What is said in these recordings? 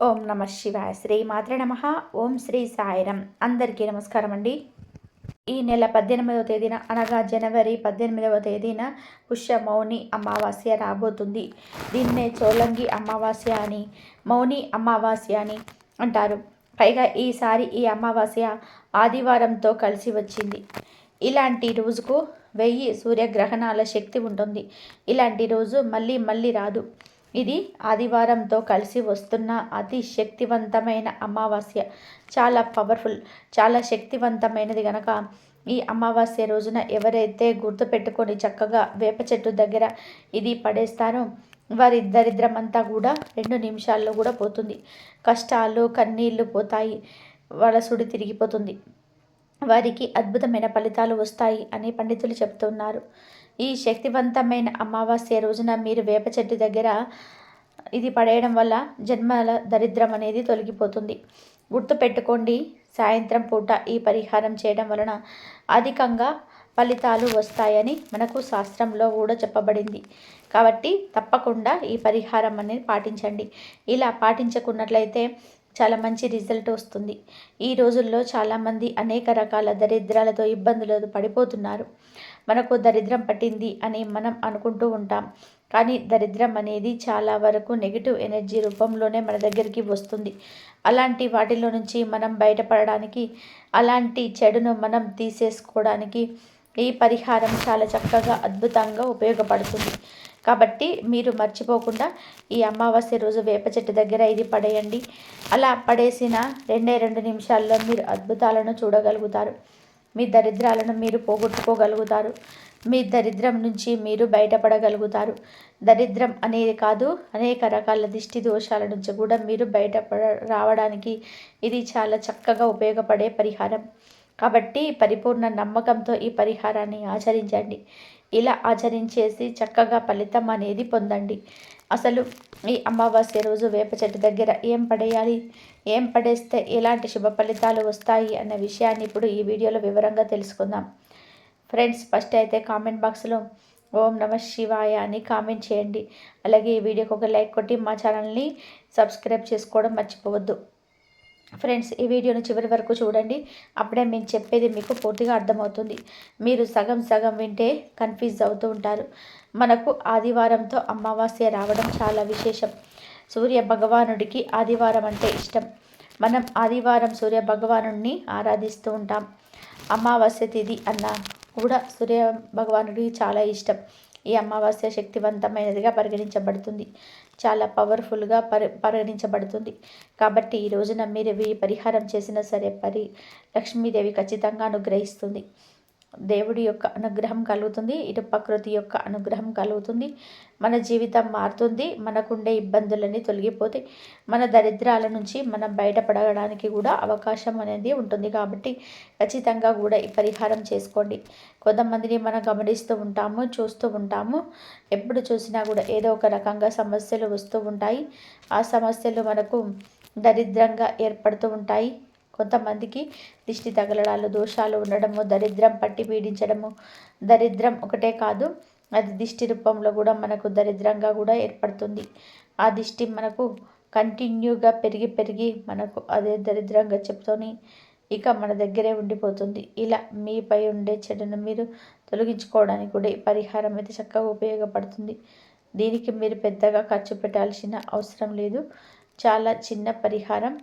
ఓం నమ శివాయ. శ్రీ మాత్రే నమ. ఓం శ్రీ సాయిరం. అందరికీ నమస్కారం అండి. ఈ నెల 18వ తేదీన అనగా జనవరి 18వ తేదీన పుష్యమౌని అమావాస్య రాబోతుంది. దీన్నే చోళంగి అమావాస్య అని, మౌని అమావాస్య అని అంటారు. పైగా ఈసారి ఈ అమావాస్య ఆదివారంతో కలిసి వచ్చింది. ఇలాంటి రోజుకు 1000 సూర్యగ్రహణాల శక్తి ఉంటుంది. ఇలాంటి రోజు మళ్ళీ మళ్ళీ రాదు. ఇది ఆదివారంతో కలిసి వస్తున్న అతి శక్తివంతమైన అమావాస్య. చాలా పవర్ఫుల్, చాలా శక్తివంతమైనది గనక ఈ అమావాస్య రోజున ఎవరైతే గుర్తుపెట్టుకొని చక్కగా వేప చెట్టు దగ్గర ఇది పడేస్తారో వారి దరిద్రం అంతా కూడా 2 నిమిషాల్లో కూడా పోతుంది. కష్టాలు కన్నీళ్లు పోతాయి. వాళ్ళ సుడి తిరిగిపోతుంది. వారికి అద్భుతమైన ఫలితాలు వస్తాయి అని పండితులు చెప్తున్నారు. ఈ శక్తివంతమైన అమావాస్య రోజున మీరు వేప చెట్టు దగ్గర ఇది పడేయడం వల్ల జన్మల దరిద్రం అనేది తొలగిపోతుంది. గుర్తుపెట్టుకోండి, సాయంత్రం పూట ఈ పరిహారం చేయడం వలన అధికంగా ఫలితాలు వస్తాయని మనకు శాస్త్రంలో కూడా చెప్పబడింది. కాబట్టి తప్పకుండా ఈ పరిహారం అనేది పాటించండి. ఇలా పాటించుకున్నట్లయితే చాలా మంచి రిజల్ట్ వస్తుంది. ఈ రోజుల్లో చాలామంది అనేక రకాల దరిద్రాలతో ఇబ్బందులతో పడిపోతున్నారు. మనకు దరిద్రం పట్టింది అని మనం అనుకుంటూ ఉంటాం. కానీ దరిద్రం అనేది చాలా వరకు నెగిటివ్ ఎనర్జీ రూపంలోనే మన దగ్గరికి వస్తుంది. అలాంటి వాటిలో నుంచి మనం బయటపడడానికి, అలాంటి చెడును మనం తీసేసుకోవడానికి ఈ పరిహారం చాలా చక్కగా అద్భుతంగా ఉపయోగపడుతుంది. కాబట్టి మీరు మర్చిపోకుండా ఈ అమావాస్య రోజు వేప చెట్టు దగ్గర ఇది పడేయండి. అలా పడేసిన 2 నిమిషాల్లో మీరు అద్భుతాలను చూడగలుగుతారు. మీ దరిద్రాలను మీరు పోగొట్టుకోగలుగుతారు. మీ దరిద్రం నుంచి మీరు బయటపడగలుగుతారు. దరిద్రం అనేది కాదు, అనేక రకాల దిష్టి దోషాల నుంచి కూడా మీరు రావడానికి ఇది చాలా చక్కగా ఉపయోగపడే పరిహారం. కాబట్టి పరిపూర్ణ నమ్మకంతో ఈ పరిహారాన్ని ఆచరించండి. ఇలా ఆచరించేసి చక్కగా ఫలితం అనేది పొందండి. అసలు ఈ అమావాస్య రోజు వేప చెట్టు దగ్గర ఏం పడేయాలి, ఏం పడేస్తే ఎలాంటి శుభ ఫలితాలు వస్తాయి అన్న విషయాన్ని ఇప్పుడు ఈ వీడియోలో వివరంగా తెలుసుకుందాం. ఫ్రెండ్స్, ఫస్ట్ అయితే కామెంట్ బాక్స్లో ఓం నమ శివాయ అని కామెంట్ చేయండి. అలాగే ఈ వీడియోకి ఒక లైక్ కొట్టి మా ఛానల్ని సబ్స్క్రైబ్ చేసుకోవడం మర్చిపోవద్దు. ఫ్రెండ్స్, ఈ వీడియోని చివరి వరకు చూడండి. అప్పుడే మేము చెప్పేది మీకు పూర్తిగా అర్థమవుతుంది. మీరు సగం సగం వింటే కన్ఫ్యూజ్ అవుతూ ఉంటారు. మనకు ఆదివారంతో అమావాస్య రావడం చాలా విశేషం. సూర్య భగవానుడికి ఆదివారం అంటే ఇష్టం. మనం ఆదివారం సూర్య భగవానుడిని ఆరాధిస్తూ ఉంటాం. అమావాస్య తిథి అన్న కూడా సూర్య భగవానుడికి చాలా ఇష్టం. ఈ అమావాస్య శక్తివంతమైనదిగా పరిగణించబడుతుంది. చాలా పవర్ఫుల్గా పరిగణించబడుతుంది. కాబట్టి ఈ రోజున మీరు ఈ పరిహారం చేసినా సరే లక్ష్మీదేవి ఖచ్చితంగా అనుగ్రహిస్తుంది. దేవుడి యొక్క అనుగ్రహం కలుగుతుంది. ఇటు ప్రకృతి యొక్క అనుగ్రహం కలుగుతుంది. మన జీవితం మారుతుంది. మనకుండే ఇబ్బందులన్నీ తొలగిపోతే మన దరిద్రాల నుంచి మనం బయటపడడానికి కూడా అవకాశం అనేది ఉంటుంది. కాబట్టి ఖచ్చితంగా కూడా ఈ పరిహారం చేసుకోండి. కొంతమందిని మనం గమనిస్తూ ఉంటాము, చూస్తూ ఉంటాము. ఎప్పుడు చూసినా కూడా ఏదో ఒక రకంగా సమస్యలు వస్తూ ఉంటాయి. ఆ సమస్యలు మనకు దరిద్రంగా ఏర్పడుతూ ఉంటాయి. కొంతమందికి దిష్టి తగలడాలు, దోషాలు ఉండడము, దరిద్రం పట్టి పీడించడము. దరిద్రం ఒకటే కాదు, అది దిష్టి రూపంలో కూడా మనకు దరిద్రంగా కూడా ఏర్పడుతుంది. ఆ దిష్టి మనకు కంటిన్యూగా పెరిగి పెరిగి మనకు అదే దరిద్రంగా చెప్తూనే ఇక మన దగ్గరే ఉండిపోతుంది. ఇలా మీపై ఉండే చెడును మీరు తొలగించుకోవడానికి కూడా ఈ పరిహారం అయితే చక్కగా ఉపయోగపడుతుంది. దీనికి మీరు పెద్దగా ఖర్చు పెట్టాల్సిన అవసరం లేదు. చాలా చిన్న పరిహారం.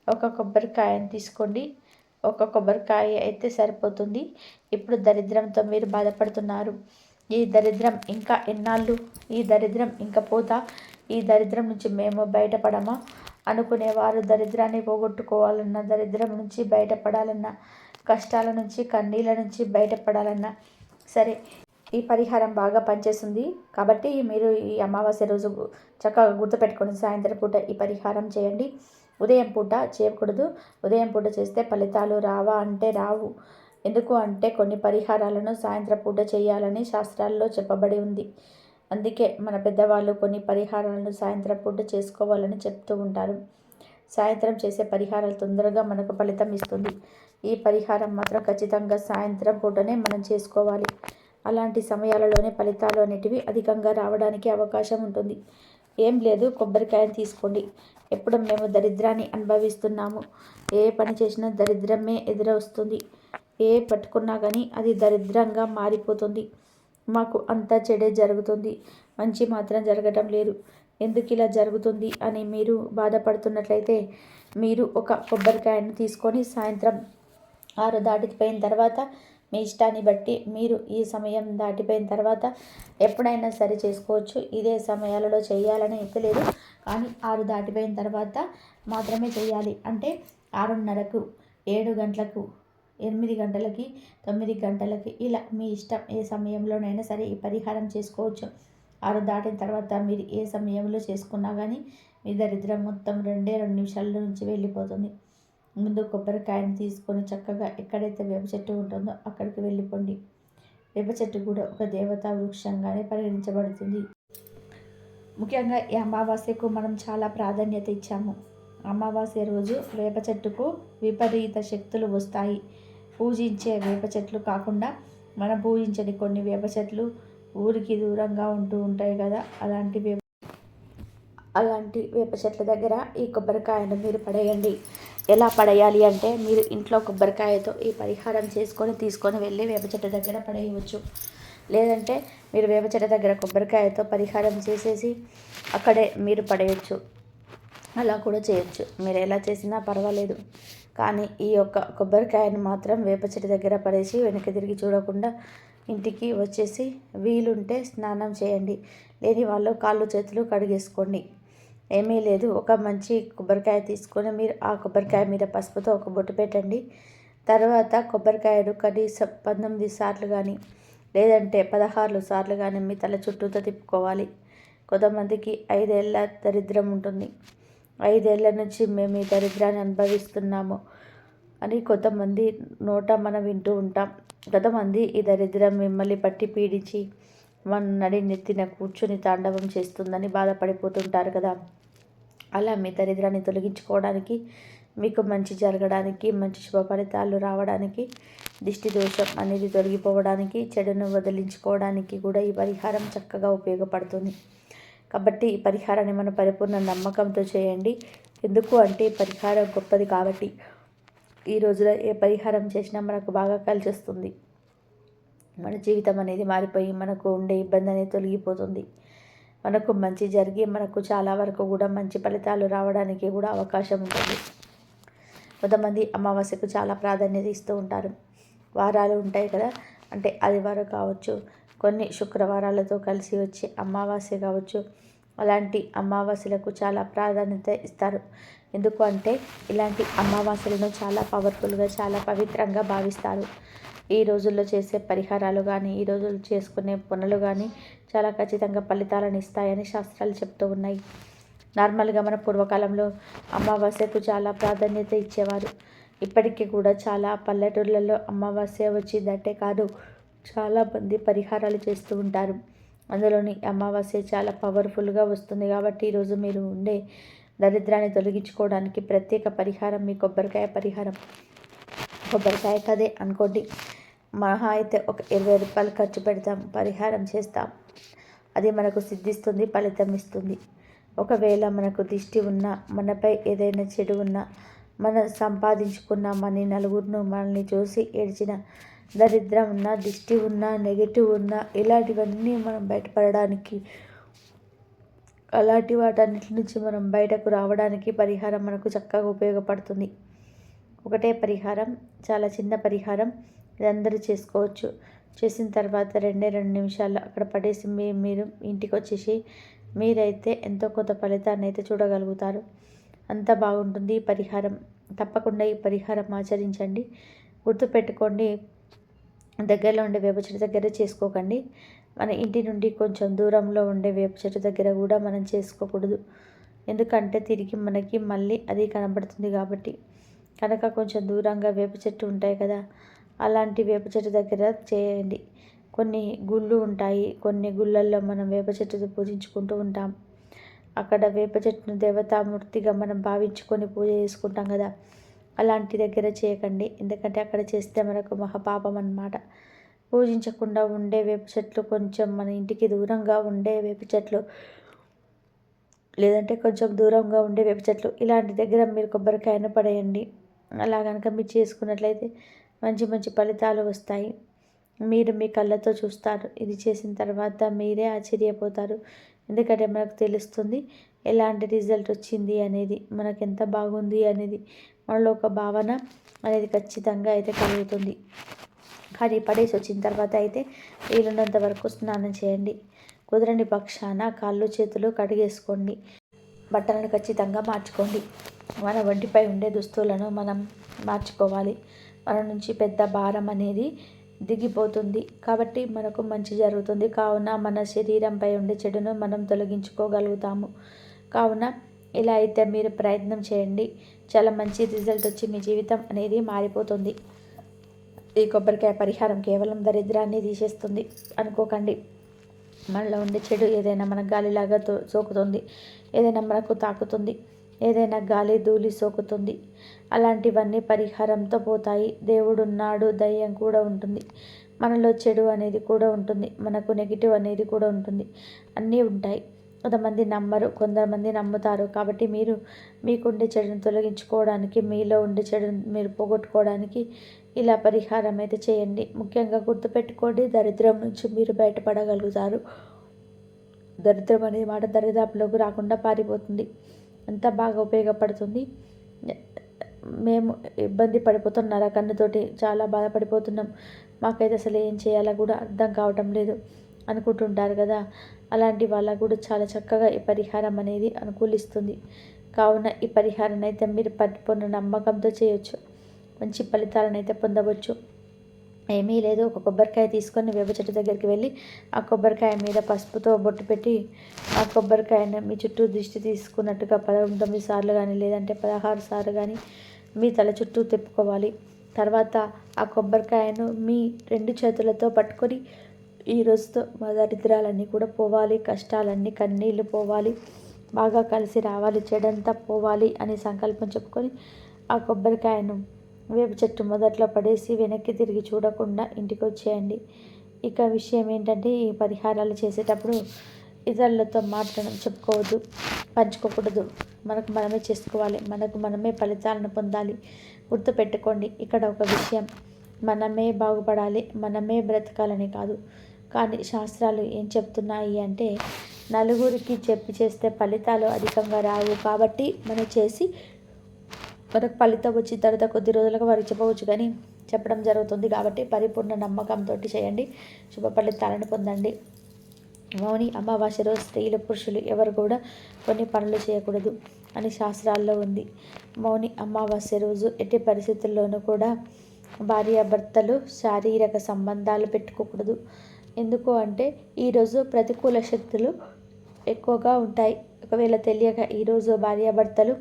ఒక కొబ్బరికాయను తీసుకోండి. ఒక కొబ్బరికాయ అయితే సరిపోతుంది. ఇప్పుడు దరిద్రంతో మీరు బాధపడుతున్నారు. ఈ దరిద్రం ఇంకా ఎన్నాళ్ళు, ఈ దరిద్రం ఇంకా పోతా, ఈ దరిద్రం నుంచి మేము బయటపడమా అనుకునేవారు, దరిద్రాన్ని పోగొట్టుకోవాలన్నా, దరిద్రం నుంచి బయటపడాలన్నా, కష్టాల నుంచి కన్నీళ్ళ నుంచి బయటపడాలన్నా సరే ఈ పరిహారం బాగా పనిచేస్తుంది. కాబట్టి మీరు ఈ అమావాస్య రోజు చక్కగా గుర్తుపెట్టుకొని సాయంత్రం పూట ఈ పరిహారం చేయండి. ఉదయం పూట చేయకూడదు. ఉదయం పూట చేస్తే ఫలితాలు రావా అంటే రావు. ఎందుకు అంటే కొన్ని పరిహారాలను సాయంత్రం పూట చేయాలని శాస్త్రాల్లో చెప్పబడి ఉంది. అందుకే మన పెద్దవాళ్ళు కొన్ని పరిహారాలను సాయంత్రం పూట చేసుకోవాలని చెప్తూ ఉంటారు. సాయంత్రం చేసే పరిహారాలు తొందరగా మనకు ఫలితం ఇస్తుంది. ఈ పరిహారం మాత్రం ఖచ్చితంగా సాయంత్రం పూటనే మనం చేసుకోవాలి. అలాంటి సమయాలలోనే ఫలితాలు అనేటివి అధికంగా రావడానికి అవకాశం ఉంటుంది. ఏం లేదు, కొబ్బరికాయని తీసుకోండి. ఎప్పుడు మేము దరిద్రాన్ని అనుభవిస్తున్నాము. ఏ పని చేసినా దరిద్రమే ఎదురొస్తుంది. ఏ పట్టుకున్నా కానీ అది దరిద్రంగా మారిపోతుంది. మాకు అంతా చెడే జరుగుతుంది, మంచి మాత్రం జరగటం లేదు. ఎందుకు ఇలా జరుగుతుంది అని మీరు బాధపడుతున్నట్లయితే మీరు ఒక కొబ్బరికాయను తీసుకొని సాయంత్రం 6 దాటిపోయిన తర్వాత మీ ఇష్టాన్ని బట్టి మీరు ఈ సమయం దాటిపోయిన తర్వాత ఎప్పుడైనా సరే చేసుకోవచ్చు. ఇదే సమయాలలో చేయాలని అయితే లేదు, కానీ 6 దాటిపోయిన తర్వాత మాత్రమే చేయాలి. అంటే 6:30కు, 7 గంటలకు, 8 గంటలకి, 9 గంటలకి, ఇలా మీ ఇష్టం. ఏ సమయంలోనైనా సరే ఈ పరిహారం చేసుకోవచ్చు. 6 దాటిన తర్వాత మీరు ఏ సమయంలో చేసుకున్నా కానీ మీ దరిద్రం మొత్తం 2 నిమిషాల నుంచి వెళ్ళిపోతుంది. ముందు కొబ్బరికాయను తీసుకొని చక్కగా ఎక్కడైతే వేప చెట్టు ఉంటుందో అక్కడికి వెళ్ళిపోండి. వేప చెట్టు కూడా ఒక దేవతా వృక్షంగానే పరిగణించబడుతుంది. ముఖ్యంగా ఈ అమావాస్యకు మనం చాలా ప్రాధాన్యత ఇచ్చాము. అమావాస్య రోజు వేప చెట్టుకు విపరీత శక్తులు వస్తాయి. పూజించే వేప చెట్లు కాకుండా మనం పూజించని కొన్ని వేప చెట్లు ఊరికి దూరంగా ఉంటూ ఉంటాయి కదా, అలాంటి వేప చెట్ల దగ్గర ఈ కొబ్బరికాయను మీరు పడేయండి. ఎలా పడేయాలి అంటే మీరు ఇంట్లో కొబ్బరికాయతో ఈ పరిహారం చేసుకొని తీసుకొని వెళ్ళి వేప చెట్టు దగ్గర పడేయవచ్చు. లేదంటే మీరు వేప చెట్టు దగ్గర కొబ్బరికాయతో పరిహారం చేసేసి అక్కడే మీరు పడేయచ్చు. అలా కూడా చేయొచ్చు. మీరు ఎలా చేసినా పర్వాలేదు. కానీ ఈ యొక్క కొబ్బరికాయను మాత్రం వేప చెట్టు దగ్గర పడేసి వెనక్కి తిరిగి చూడకుండా ఇంటికి వచ్చేసి వీలుంటే స్నానం చేయండి. లేని వాళ్ళు కాళ్ళు చేతులు కడిగేసుకోండి. ఏమీ లేదు, ఒక మంచి కొబ్బరికాయ తీసుకొని మీరు ఆ కొబ్బరికాయ మీద పసుపుతో ఒక బొట్టు పెట్టండి. తర్వాత కొబ్బరికాయను కనీసం 19 సార్లు కానీ లేదంటే 16 సార్లు కానీ మీ తల చుట్టూతో తిప్పుకోవాలి. కొంతమందికి 5 ఏళ్ళ దరిద్రం ఉంటుంది. 5 ఏళ్ళ నుంచి మేము ఈ దరిద్రాన్ని అనుభవిస్తున్నాము అని కొంతమంది నోట మనం వింటూ ఉంటాం. కొంతమంది ఈ దరిద్రం మిమ్మల్ని పట్టి పీడించి మన నడి నెత్తిన కూర్చుని తాండవం చేస్తుందని బాధపడిపోతుంటారు కదా. అలా మీ దరిద్రాన్ని తొలగించుకోవడానికి, మీకు మంచి జరగడానికి, మంచి శుభ ఫలితాలు రావడానికి, దిష్టి దోషం అనేది తొలగిపోవడానికి, చెడును వదిలించుకోవడానికి కూడా ఈ పరిహారం చక్కగా ఉపయోగపడుతుంది. కాబట్టి ఈ పరిహారాన్ని మన పరిపూర్ణ నమ్మకంతో చేయండి. ఎందుకు అంటే ఈ పరిహారం గొప్పది కాబట్టి. ఈ రోజులో ఏ పరిహారం చేసినా మనకు బాగా కలిసి వస్తుంది. మన జీవితం అనేది మారిపోయి మనకు ఉండే ఇబ్బంది అనేది తొలగిపోతుంది. మనకు మంచి జరిగి మనకు చాలా వరకు కూడా మంచి ఫలితాలు రావడానికి కూడా అవకాశం ఉంటుంది. కొంతమంది అమావాస్యకు చాలా ప్రాధాన్యత ఇస్తూ ఉంటారు. వారాలు ఉంటాయి కదా, అంటే ఆదివారం కావచ్చు, కొన్ని శుక్రవారాలతో కలిసి వచ్చే అమావాస్య కావచ్చు, అలాంటి అమావాస్యలకు చాలా ప్రాధాన్యత ఇస్తారు. ఎందుకు అంటే ఇలాంటి అమావాస్యలను చాలా పవర్ఫుల్గా, చాలా పవిత్రంగా భావిస్తారు. ఈ రోజుల్లో చేసే పరిహారాలు కానీ, ఈ రోజుల్లో చేసుకునే పనులు కానీ చాలా ఖచ్చితంగా ఫలితాలను ఇస్తాయని శాస్త్రాలు చెప్తూ ఉన్నాయి. నార్మల్గా మన పూర్వకాలంలో అమావాస్యకు చాలా ప్రాధాన్యత ఇచ్చేవారు. ఇప్పటికీ కూడా చాలా పల్లెటూళ్ళల్లో అమావాస్య వచ్చిందంటే కాదు, చాలామంది పరిహారాలు చేస్తూ ఉంటారు. అందులోని అమావాస్య చాలా పవర్ఫుల్గా వస్తుంది కాబట్టి ఈరోజు మీరు ఉండే దరిద్రాన్ని తొలగించుకోవడానికి ప్రత్యేక పరిహారం మీ కొబ్బరికాయ పరిహారం. కొబ్బరికాయ కదే అనుకోండి, మహా అయితే ఒక 20 రూపాయలు ఖర్చు పెడతాం, పరిహారం చేస్తాం, అది మనకు సిద్ధిస్తుంది, ఫలితం ఇస్తుంది. ఒకవేళ మనకు దిష్టి ఉన్నా, మనపై ఏదైనా చెడు ఉన్నా, మనం సంపాదించుకున్న నలుగురిను మనల్ని చూసి ఏడ్చిన దరిద్రం ఉన్నా, దిష్టి ఉన్నా, నెగిటివ్ ఉన్నా, ఇలాంటివన్నీ మనం బయటపడడానికి, అలాంటి వాటన్నిటి నుంచి మనం బయటకు రావడానికి పరిహారం మనకు చక్కగా ఉపయోగపడుతుంది. ఒకటే పరిహారం, చాలా చిన్న పరిహారం, ఇది అందరూ చేసుకోవచ్చు. చేసిన తర్వాత 2 నిమిషాల్లో అక్కడ పడేసి మీరు ఇంటికి వచ్చేసి మీరైతే ఎంతో కొంత ఫలితాన్ని అయితే చూడగలుగుతారు. అంత బాగుంటుంది ఈ పరిహారం. తప్పకుండా ఈ పరిహారం ఆచరించండి. గుర్తుపెట్టుకోండి, దగ్గరలో ఉండే వేప చెట్టు దగ్గర చేసుకోకండి. మన ఇంటి నుండి కొంచెం దూరంలో ఉండే వేప చెట్టు దగ్గర కూడా మనం చేసుకోకూడదు. ఎందుకంటే తిరిగి మనకి మళ్ళీ అది కనబడుతుంది కాబట్టి. కనుక కొంచెం దూరంగా వేప చెట్టు ఉంటాయి కదా, అలాంటి వేప చెట్టు దగ్గర చేయండి. కొన్ని గుళ్ళు ఉంటాయి, కొన్ని గుళ్ళల్లో మనం వేప చెట్టుతో పూజించుకుంటూ ఉంటాం. అక్కడ వేప చెట్టును దేవతామూర్తిగా మనం భావించుకొని పూజ చేసుకుంటాం కదా, అలాంటి దగ్గర చేయకండి. ఎందుకంటే అక్కడ చేస్తే మనకు మహాపాపం అన్నమాట. పూజించకుండా ఉండే వేప చెట్లు, కొంచెం మన ఇంటికి దూరంగా ఉండే వేప చెట్లు లేదంటే కొంచెం దూరంగా ఉండే వేప చెట్లు ఇలాంటి దగ్గర మీరు కొబ్బరికాయను పడేయండి. అలా కనుక మీరు చేసుకున్నట్లయితే మంచి మంచి ఫలితాలు వస్తాయి. మీరు మీ కళ్ళతో చూస్తారు. ఇది చేసిన తర్వాత మీరే ఆశ్చర్యపోతారు. ఎందుకంటే మనకు తెలుస్తుంది ఎలాంటి రిజల్ట్ వచ్చింది అనేది, మనకు ఎంత బాగుంది అనేది, మనలో ఒక భావన అనేది ఖచ్చితంగా అయితే కలుగుతుంది. కానీ పడేసి వచ్చిన తర్వాత అయితే వీలున్నంత వరకు స్నానం చేయండి. కుదరని పక్షాన కాళ్ళు చేతులు కడిగేసుకోండి. బట్టలను ఖచ్చితంగా మార్చుకోండి. మన ఒంటిపై ఉండే దుస్తులను మనం మార్చుకోవాలి. మన నుంచి పెద్ద భారం అనేది దిగిపోతుంది. కాబట్టి మనకు మంచి జరుగుతుంది. కావున మన శరీరంపై ఉండే చెడును మనం తొలగించుకోగలుగుతాము. కావున ఇలా అయితే మీరు ప్రయత్నం చేయండి. చాలా మంచి రిజల్ట్ వచ్చి మీ జీవితం అనేది మారిపోతుంది. ఈ కొబ్బరికాయ పరిహారం కేవలం దరిద్రాన్ని తీసేస్తుంది అనుకోకండి. మనలో ఉండే చెడు ఏదైనా మన గాలిలాగా సోకుతుంది, ఏదైనా మనకు తాకుతుంది, ఏదైనా గాలి ధూళి సోకుతుంది, అలాంటివన్నీ పరిహారంతో పోతాయి. దేవుడున్నాడు, దయ్యం కూడా ఉంటుంది, మనలో చెడు అనేది కూడా ఉంటుంది, మనకు నెగిటివ్ అనేది కూడా ఉంటుంది, అన్నీ ఉంటాయి. కొంతమంది నమ్మరు, కొంతమంది నమ్ముతారు. కాబట్టి మీరు మీకుండే చెడును తొలగించుకోవడానికి, మీలో ఉండే చెడును మీరు పోగొట్టుకోవడానికి ఇలా పరిహారం అయితే చేయండి. ముఖ్యంగా గుర్తుపెట్టుకోండి, దరిద్రం నుంచి మీరు బయటపడగలుగుతారు. దరిద్రం అనే మాట దరిదాపులోకి రాకుండా పారిపోతుంది. అంత బాగా ఉపయోగపడుతుంది. మేము ఇబ్బంది పడిపోతున్నారా కన్నుతోటి చాలా బాధపడిపోతున్నాం, మాకైతే అసలు ఏం చేయాలో కూడా అర్థం కావటం లేదు అనుకుంటుంటారు కదా. అలాంటి వాళ్ళకు కూడా చాలా చక్కగా ఈ పరిహారం అనేది అనుకూలిస్తుంది. కావున ఈ పరిహారాన్ని అయితే మీరు పరిపూర్ణ నమ్మకంతో చేయొచ్చు. మంచి ఫలితాలను అయితే పొందవచ్చు. ఏమీ లేదు, ఒక కొబ్బరికాయ తీసుకొని వేప చెట్టు దగ్గరికి వెళ్ళి ఆ కొబ్బరికాయ మీద పసుపుతో బొట్టు పెట్టి ఆ కొబ్బరికాయను మీ చుట్టూ దిష్టి తీసుకున్నట్టుగా 19 సార్లు కానీ లేదంటే 16 సార్లు కానీ మీ తల చుట్టూ తిప్పుకోవాలి. తర్వాత ఆ కొబ్బరికాయను మీ 2 చేతులతో పట్టుకొని ఈ రోజుతో మా దరిద్రాలన్నీ కూడా పోవాలి, కష్టాలన్నీ కన్నీళ్ళు పోవాలి, బాగా కలిసి రావాలి, చెడంతా పోవాలి అని సంకల్పం చెప్పుకొని ఆ కొబ్బరికాయను వేప చెట్టు మొదట్లో పడేసి వెనక్కి తిరిగి చూడకుండా ఇంటికి వచ్చేయండి. ఇక విషయం ఏంటంటే, ఈ పరిహారాలు చేసేటప్పుడు ఇతరులతో మాట్లాడడం చెప్పుకోవద్దు, పంచుకోకూడదు. మనకు మనమే చేసుకోవాలి, మనకు మనమే ఫలితాలను పొందాలి. గుర్తుపెట్టుకోండి, ఇక్కడ ఒక విషయం, మనమే బాగుపడాలి, మనమే బ్రతకాలని కాదు. కానీ శాస్త్రాలు ఏం చెప్తున్నాయి అంటే, నలుగురికి చెప్పి చేస్తే ఫలితాలు అధికంగా రావు. కాబట్టి మనం చేసి మనకు ఫలితం వచ్చిన తర్వాత కొద్ది రోజులకు వారికి చెప్పవచ్చు, కానీ చెప్పడం జరుగుతుంది. కాబట్టి పరిపూర్ణ నమ్మకంతో చేయండి, శుభ ఫలితాలను పొందండి. మౌని అమావాస్య రోజు స్త్రీలు పురుషులు ఎవరు కూడా కొన్ని పనులు చేయకూడదు అని శాస్త్రాల్లో ఉంది. మౌని అమావాస్య రోజు ఎట్టి పరిస్థితుల్లోనూ కూడా భార్యాభర్తలు శారీరక సంబంధాలు పెట్టుకోకూడదు. ఎందుకు అంటే ఈరోజు ప్రతికూల శక్తులు ఎక్కువగా ఉంటాయి. ఒకవేళ తెలియక ఈరోజు భార్యాభర్తలు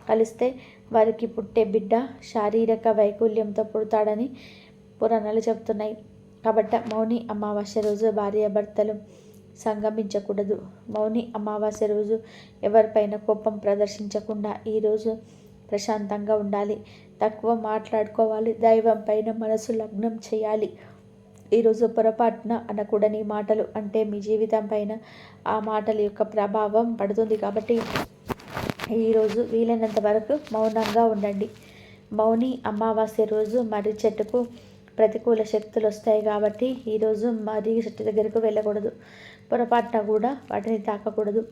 కలిస్తే వారికి పుట్టే బిడ్డ శారీరక వైకల్యంతో పుడతాడని పురాణాలు చెబుతున్నాయి. కాబట్టి మౌని అమావాస్య రోజు భార్యాభర్తలు సంగమించకూడదు. మౌని అమావాస్య రోజు ఎవరిపైన కోపం ప్రదర్శించకుండా ఈరోజు ప్రశాంతంగా ఉండాలి, తక్కువ మాట్లాడుకోవాలి, దైవం పైన మనసు లగ్నం చేయాలి. ఈరోజు పొరపాటున అనకూడని మాటలు అంటే మీ జీవితం పైన ఆ మాటల యొక్క ప్రభావం పడుతుంది. కాబట్టి ఈరోజు వీలైనంత వరకు మౌనంగా ఉండండి. మౌని అమావాస్య రోజు మర్రి చెట్టుకు ప్రతికూల శక్తులు వస్తాయి. కాబట్టి ఈరోజు మర్రి చెట్టు దగ్గరకు వెళ్ళకూడదు, పొరపాటున కూడా వాటిని తాకకూడదు.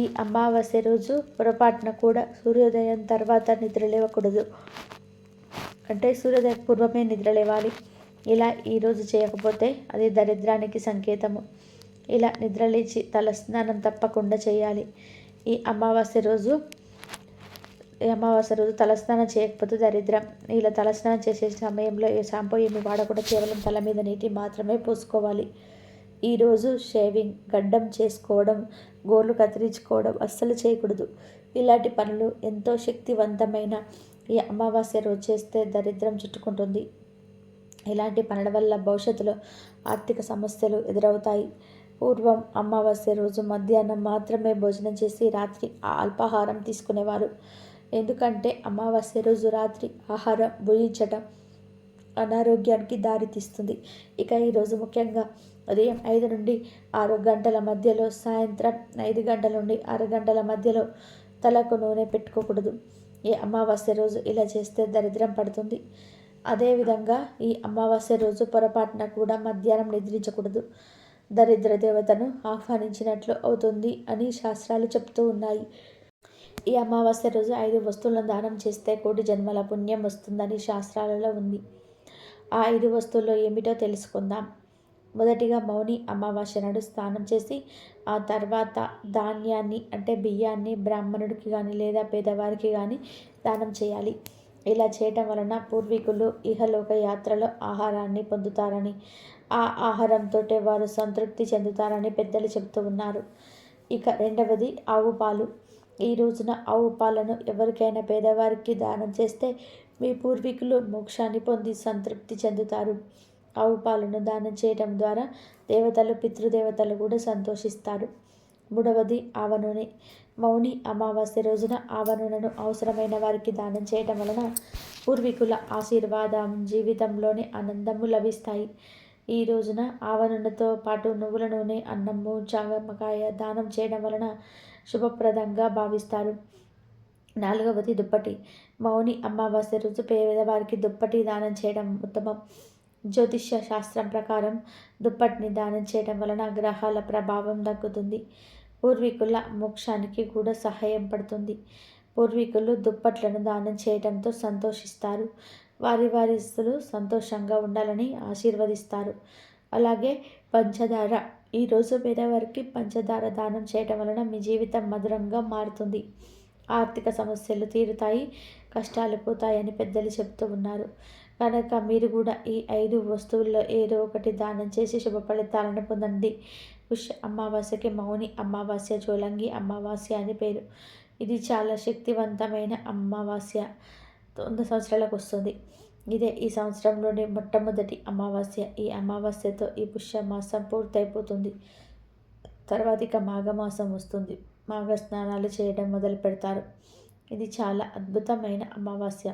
ఈ అమావాస్య రోజు పొరపాటున కూడా సూర్యోదయం తర్వాత నిద్ర లేవకూడదు, అంటే సూర్యోదయ పూర్వమే నిద్ర లేవాలి. ఇలా ఈరోజు చేయకపోతే అది దరిద్రానికి సంకేతము. ఇలా నిద్రలేచి తలస్నానం తప్పకుండా చేయాలి. ఈ అమావాస్య రోజు తలస్నానం చేయకపోతే దరిద్రం. ఇలా తలస్నానం చేసే సమయంలో ఏ షాంపూ ఏమి వాడకుండా కేవలం తల మీద నీటి మాత్రమే పూసుకోవాలి. ఈరోజు షేవింగ్, గడ్డం చేసుకోవడం, గోర్లు కత్తిరించుకోవడం అస్సలు చేయకూడదు. ఇలాంటి పనులు ఎంతో శక్తివంతమైన ఈ అమావాస్య రోజు చేస్తే దరిద్రం చుట్టుకుంటుంది. ఇలాంటి పనుల వల్ల భవిష్యత్తులో ఆర్థిక సమస్యలు ఎదురవుతాయి. పూర్వం అమావాస్య రోజు మధ్యాహ్నం మాత్రమే భోజనం చేసి రాత్రి అల్పాహారం తీసుకునేవారు. ఎందుకంటే అమావాస్య రోజు రాత్రి ఆహారం భుజించటం అనారోగ్యానికి దారితీస్తుంది. ఇక ఈరోజు ముఖ్యంగా ఉదయం 5 నుండి 6 గంటల మధ్యలో, సాయంత్రం 5 గంటల నుండి 6 గంటల మధ్యలో తలకు నూనె పెట్టుకోకూడదు. ఈ అమావాస్య రోజు ఇలా చేస్తే దరిద్రం పడుతుంది. అదేవిధంగా ఈ అమావాస్య రోజు పొరపాటున కూడా మధ్యాహ్నం నిద్రించకూడదు. దరిద్ర దేవతను ఆహ్వానించినట్లు అవుతుంది అని శాస్త్రాలు చెప్తూ ఉన్నాయి. ఈ అమావాస్య రోజు 5 వస్తువులను దానం చేస్తే కోటి జన్మల పుణ్యం వస్తుందని శాస్త్రాలలో ఉంది. ఆ 5 వస్తువుల్లో ఏమిటో తెలుసుకుందాం. మొదటిగా మౌని అమావాస్య నాడు స్నానం చేసి ఆ తర్వాత ధాన్యాన్ని అంటే బియ్యాన్ని బ్రాహ్మణుడికి కానీ లేదా పేదవారికి కానీ దానం చేయాలి. ఇలా చేయటం వలన పూర్వీకులు ఇహలోక యాత్రలో ఆహారాన్ని పొందుతారని, ఆ ఆహారంతో వారు సంతృప్తి చెందుతారని పెద్దలు చెబుతూ ఉన్నారు. ఇక రెండవది ఆవు పాలు. ఈ రోజున ఆవు పాలను ఎవరికైనా పేదవారికి దానం చేస్తే మీ పూర్వీకులు మోక్షాన్ని పొంది సంతృప్తి చెందుతారు. ఆవు పాలను దానం చేయడం ద్వారా దేవతలు పితృదేవతలు కూడా సంతోషిస్తారు. మూడవది ఆవ నూనె. మౌని అమావాస్య రోజున ఆవ నూనెను అవసరమైన వారికి దానం చేయడం వలన పూర్వీకుల ఆశీర్వాదం జీవితంలోనే ఆనందము లభిస్తాయి. ఈ రోజున ఆవ నూనెతో పాటు నువ్వుల నూనె, అన్నము, చామకాయ దానం చేయడం వలన శుభప్రదంగా భావిస్తారు. నాలుగవది దుప్పటి. మౌని అమావాస్య రోజు పేదవారికి దుప్పటి దానం చేయడం ఉత్తమం. జ్యోతిష్య శాస్త్రం ప్రకారం దుప్పటిని దానం చేయడం వలన గ్రహాల ప్రభావం తగ్గుతుంది. పూర్వీకుల మోక్షానికి కూడా సహాయం పడుతుంది. పూర్వీకులు దుప్పట్లను దానం చేయడంతో సంతోషిస్తారు. వారి వారిస్తులు సంతోషంగా ఉండాలని ఆశీర్వదిస్తారు. అలాగే పంచదార. ఈరోజు పేదవారికి పంచదార దానం చేయడం వలన మీ జీవితం మధురంగా మారుతుంది. ఆర్థిక సమస్యలు తీరుతాయి, కష్టాలు పోతాయని పెద్దలు చెప్తూ ఉన్నారు. కనుక మీరు కూడా ఈ 5 వస్తువుల్లో ఏదో ఒకటి దానం చేసి శుభ ఫలితాలను పొందండి. పుష్య అమావాస్యకి మౌని అమావాస్య, జోలంగి అమావాస్య అని పేరు. ఇది చాలా శక్తివంతమైన అమావాస్య. 100 సంవత్సరాలకు వస్తుంది. ఇదే ఈ సంవత్సరంలోని మొట్టమొదటి అమావాస్య. ఈ అమావాస్యతో ఈ పుష్యమాసం పూర్తయిపోతుంది. తర్వాత ఇక మాఘమాసం వస్తుంది. మాఘ స్నానాలు చేయడం మొదలు పెడతారు. ఇది చాలా అద్భుతమైన అమావాస్య.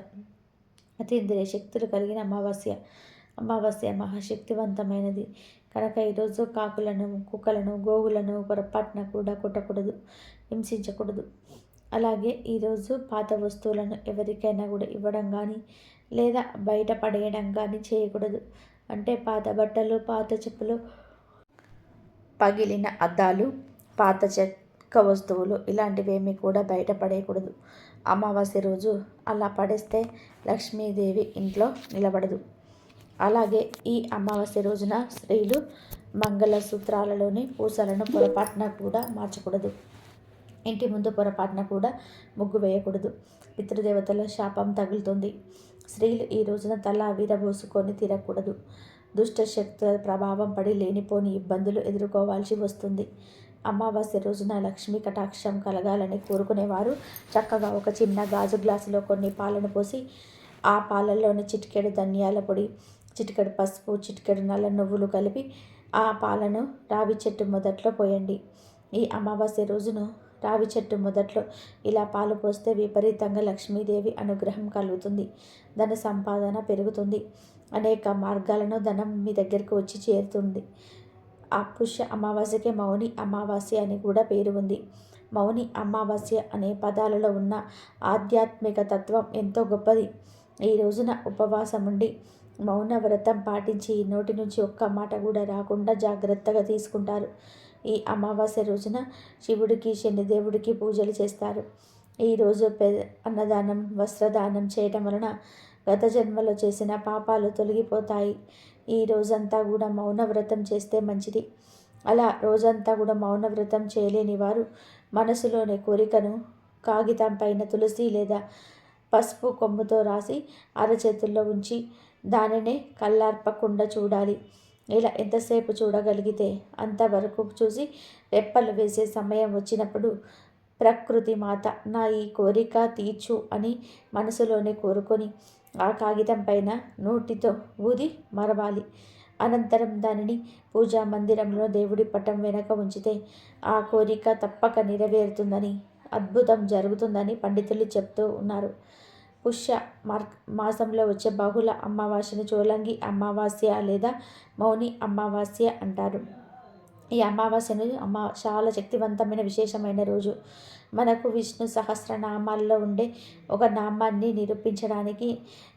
అతీంద్రియ శక్తులు కలిగిన అమావాస్య. అమావాస్య మహాశక్తివంతమైనది కనుక ఈరోజు కాకులను, కుక్కలను, గోవులను పొరపాటున కూడా కొట్టకూడదు, హింసించకూడదు. అలాగే ఈరోజు పాత వస్తువులను ఎవరికైనా కూడా ఇవ్వడం కానీ లేదా బయట పడేయడం కానీ చేయకూడదు. అంటే పాత బట్టలు, పాత చెప్పులు, పగిలిన అద్దాలు, పాత చెక్క వస్తువులు ఇలాంటివేమీ కూడా బయట పడేయకూడదు. అమావాస్య రోజు అలా పడేస్తే లక్ష్మీదేవి ఇంట్లో నిలబడదు. అలాగే ఈ అమావాస్య రోజున స్త్రీలు మంగళసూత్రాలలోని పూసలను పొరపాటున కూడా మార్చకూడదు. ఇంటి ముందు పొరపాటున కూడా ముగ్గు వేయకూడదు. పితృదేవతల శాపం తగులుతుంది. స్త్రీలు ఈ రోజున తల విరబోసుకొని తిరగకూడదు. దుష్ట శక్తుల ప్రభావం పడి లేనిపోని ఇబ్బందులు ఎదుర్కోవాల్సి వస్తుంది. అమావాస్య రోజున లక్ష్మీ కటాక్షం కలగాలని కోరుకునేవారు చక్కగా ఒక చిన్న గాజు గ్లాసులో కొన్ని పాలను పోసి ఆ పాలల్లోని చిటికెడు ధనియాల పొడి, చిటికెడు పసుపు, చిటికెడు నల్ల నువ్వులు కలిపి ఆ పాలను రావి చెట్టు మొదట్లో పోయండి. ఈ అమావాస్య రోజున రావి చెట్టు మొదట్లో ఇలా పాలు పోస్తే విపరీతంగా లక్ష్మీదేవి అనుగ్రహం కలుగుతుంది. ధన సంపాదన పెరుగుతుంది. అనేక మార్గాలను ధనం మీ దగ్గరకు వచ్చి చేరుతుంది. ఆ పుష్య అమావాస్యకి మౌని అమావాస్య అని కూడా పేరు ఉంది. మౌని అమావాస్య అనే పదాలలో ఉన్న ఆధ్యాత్మిక తత్వం ఎంతో గొప్పది. ఈ రోజున ఉపవాసం ఉండి మౌన వ్రతం పాటించి నోటి నుంచి ఒక్క మాట కూడా రాకుండా జాగ్రత్తగా తీసుకుంటారు. ఈ అమావాస్య రోజున శివుడికి, శనిదేవుడికి పూజలు చేస్తారు. ఈరోజు అన్నదానం, వస్త్రదానం చేయటం వలన గత జన్మలో చేసిన పాపాలు తొలగిపోతాయి. ఈ రోజంతా కూడా మౌన వ్రతం చేస్తే మంచిది. అలా రోజంతా కూడా మౌన వ్రతం చేయలేని వారు మనసులోని కోరికను కాగితం పైన తులసి లేదా పసుపు కొమ్ముతో రాసి అరచేతుల్లో ఉంచి దానినే కళ్ళార్పకుండా చూడాలి. ఇలా ఎంతసేపు చూడగలిగితే అంతవరకు చూసి రెప్పలు వేసే సమయం వచ్చినప్పుడు ప్రకృతి మాత నా ఈ కోరిక తీర్చు అని మనసులోనే కోరుకొని ఆ కాగితం పైన నోటితో ఊది మరవాలి. అనంతరం దానిని పూజా మందిరంలో దేవుడి పటం వెనక ఉంచితే ఆ కోరిక తప్పక నెరవేరుతుందని, అద్భుతం జరుగుతుందని పండితులు చెప్తూ ఉన్నారు. పుష్య మాసంలో వచ్చే బహుళ అమావాస్యను చోలంగి అమావాస్య లేదా మౌని అమావాస్య అంటారు. ఈ అమావాస్యను చాలా శక్తివంతమైన విశేషమైన రోజు. మనకు విష్ణు సహస్రనామాల్లో ఉండే ఒక నామాన్ని నిరూపించడానికి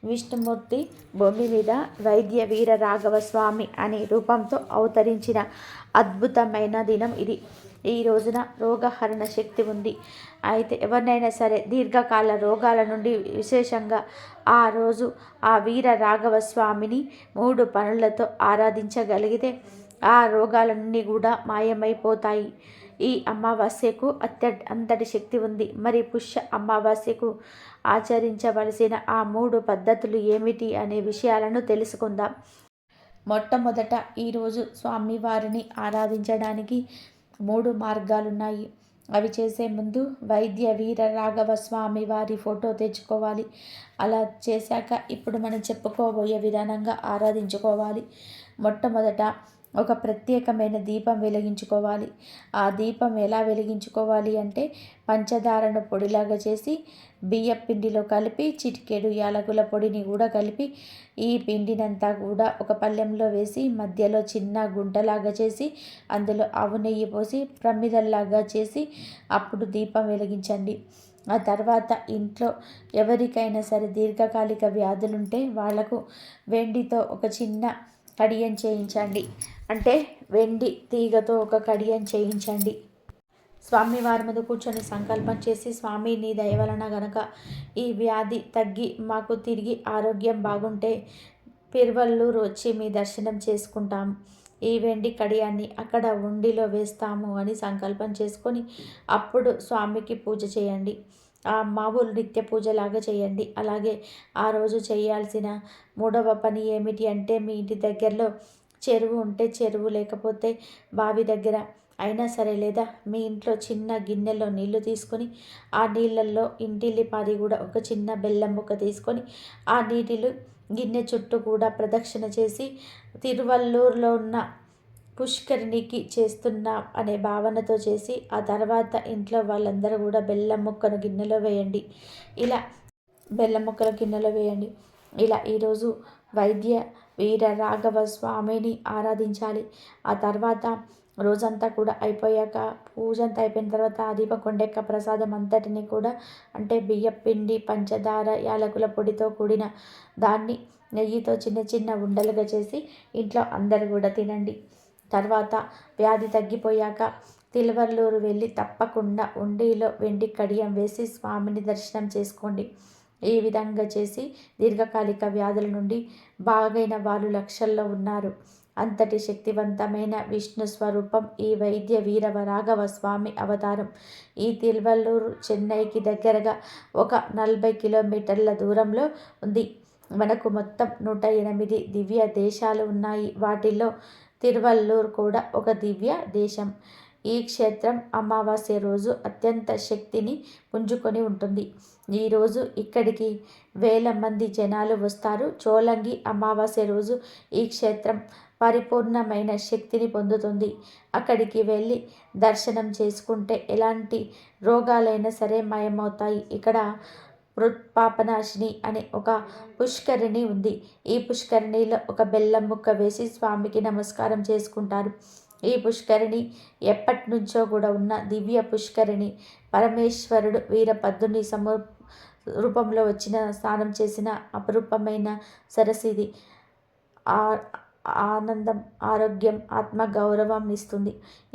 విష్ణుమూర్తి భూమి మీద వైద్య వీర రాఘవ స్వామి అనే రూపంతో అవతరించిన అద్భుతమైన దినం ఇది. ఈ రోజున రోగహరణ శక్తి ఉంది. అయితే ఎవరినైనా సరే దీర్ఘకాల రోగాల నుండి విశేషంగా ఆ రోజు ఆ వీర రాఘవ స్వామిని 3 పనులతో ఆరాధించగలిగితే ఆ రోగాలన్నీ కూడా మాయమైపోతాయి. ఈ అమావాస్యకు అంతటి శక్తి ఉంది. మరి పుష్య అమావాస్యకు ఆచరించవలసిన ఆ 3 పద్ధతులు ఏమిటి అనే విషయాలను తెలుసుకుందాం. మొట్టమొదట ఈరోజు స్వామివారిని ఆరాధించడానికి 3 మార్గాలున్నాయి. అవి చేసే ముందు వైద్య వీర రాఘవ స్వామి వారి ఫోటో తెచ్చుకోవాలి. అలా చేశాక ఇప్పుడు మనం చెప్పుకోబోయే విధానంగా ఆరాధించుకోవాలి. మొట్టమొదట ఒక ప్రత్యేకమైన దీపం వెలిగించుకోవాలి. ఆ దీపం ఎలా వెలిగించుకోవాలి అంటే పంచదారను పొడిలాగా చేసి బియ్యం పిండిలో కలిపి చిటికెడు యాలకుల పొడిని కూడా కలిపి ఈ పిండినంతా కూడా ఒక పళ్ళెంలో వేసి మధ్యలో చిన్న గుంటలాగా చేసి అందులో ఆవు నెయ్యి పోసి ప్రమిదల్లాగా చేసి అప్పుడు దీపం వెలిగించండి. ఆ తర్వాత ఇంట్లో ఎవరికైనా సరే దీర్ఘకాలిక వ్యాధులుంటే వాళ్లకు వెండితో ఒక చిన్న కడియం చేయించండి. అంటే వెండి తీగతో ఒక కడియం చేయించండి. స్వామివారి మీద కూర్చొని సంకల్పం చేసి, స్వామి నీ దయ వలన గనక ఈ వ్యాధి తగ్గి మాకు తిరిగి ఆరోగ్యం బాగుంటే పిర్వల్లూరు వచ్చి మీ దర్శనం చేసుకుంటాం. ఈ వెండి కడియాన్ని అక్కడ ఉండిలో వేస్తాము అని సంకల్పం చేసుకొని అప్పుడు స్వామికి పూజ చేయండి. ఆ మామూలు నిత్య పూజలాగా చేయండి. అలాగే ఆ రోజు చేయాల్సిన 3వ పని ఏమిటి అంటే మీ ఇంటి దగ్గరలో చెరువు ఉంటే చెరువు, లేకపోతే బావి దగ్గర అయినా సరే, లేదా మీ ఇంట్లో చిన్న గిన్నెలో నీళ్లు తీసుకొని ఆ నీళ్ళల్లో ఇంటిల్లిపాది కూడా ఒక చిన్న బెల్లం ముక్క తీసుకొని ఆ నీటిలో గిన్నె చుట్టూ కూడా ప్రదక్షిణ చేసి తిరువల్లూరులో ఉన్న పుష్కరిణికి చేస్తున్నాం అనే భావనతో చేసి ఆ తర్వాత ఇంట్లో వాళ్ళందరూ కూడా బెల్లం ముక్కను గిన్నెలో వేయండి. ఇలా బెల్లం ముక్కల గిన్నెలో వేయండి. ఇలా ఈరోజు వైద్య వీర రాఘవ స్వామిని ఆరాధించాలి. ఆ తర్వాత రోజంతా కూడా అయిపోయాక పూజ అంతా అయిపోయిన తర్వాత ఆ దీపం కొండెక్క ప్రసాదం అంతటిని కూడా అంటే బియ్యం పిండి, పంచదార, యాలకుల పొడితో కూడిన దాన్ని నెయ్యితో చిన్న చిన్న ఉండలుగా చేసి ఇంట్లో అందరు కూడా తినండి. తర్వాత వ్యాధి తగ్గిపోయాక తిరువల్లూరు వెళ్ళి తప్పకుండా ఉండిలో వెండి కడియం వేసి స్వామిని దర్శనం చేసుకోండి. ఈ విధంగా చేసి దీర్ఘకాలిక వ్యాధుల నుండి బాగైన వాళ్ళు లక్షల్లో ఉన్నారు. అంతటి శక్తివంతమైన విష్ణు స్వరూపం ఈ వైద్య వీరవ రాఘవ స్వామి అవతారం. ఈ తిరువల్లూరు చెన్నైకి దగ్గరగా ఒక 40 కిలోమీటర్ల దూరంలో ఉంది. మనకు మొత్తం 108 దివ్య దేశాలు ఉన్నాయి. వాటిల్లో తిరువల్లూరు కూడా ఒక దివ్య దేశం. ఈ క్షేత్రం అమావాస్య రోజు అత్యంత శక్తిని పుంజుకొని ఉంటుంది. ఈరోజు ఇక్కడికి వేల మంది జనాలు వస్తారు. చోలంగి అమావాస్య రోజు ఈ క్షేత్రం పరిపూర్ణమైన శక్తిని పొందుతుంది. అక్కడికి వెళ్ళి దర్శనం చేసుకుంటే ఎలాంటి రోగాలైనా సరే మాయమవుతాయి. ఇక్కడ మృత్పాపనాశిని అనే ఒక పుష్కరిణి ఉంది. ఈ పుష్కరిణిలో ఒక బెల్లం ముక్క వేసి స్వామికి నమస్కారం చేసుకుంటారు. ఈ పుష్కరిణి ఎప్పటి నుంచో కూడా ఉన్న దివ్య పుష్కరిణి. పరమేశ్వరుడు వీరభద్రుని రూపంలో వచ్చిన స్నానం చేసిన అపరూపమైన సరస్సు ఇది. ఆనందం, ఆరోగ్యం, ఆత్మగౌరవం ఇస్తుంది.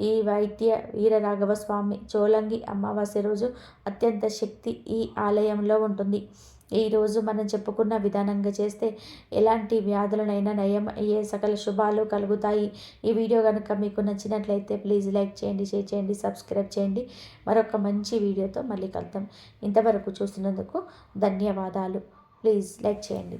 ఈ వైద్య వీరరాఘవ స్వామి చోలంగి అమావాస్య రోజు అత్యంత శక్తి ఈ ఆలయంలో ఉంటుంది. ఈరోజు మనం చెప్పుకున్న విధానంగా చేస్తే ఎలాంటి వ్యాధులనైనా నయం అయ్యే సకల శుభాలు కలుగుతాయి. ఈ వీడియో కనుక మీకు నచ్చినట్లయితే ప్లీజ్ లైక్ చేయండి, షేర్ చేయండి, సబ్స్క్రైబ్ చేయండి. మరొక మంచి వీడియోతో మళ్ళీ కలుద్దాం. ఇంతవరకు చూస్తున్నందుకు ధన్యవాదాలు. ప్లీజ్ లైక్ చేయండి.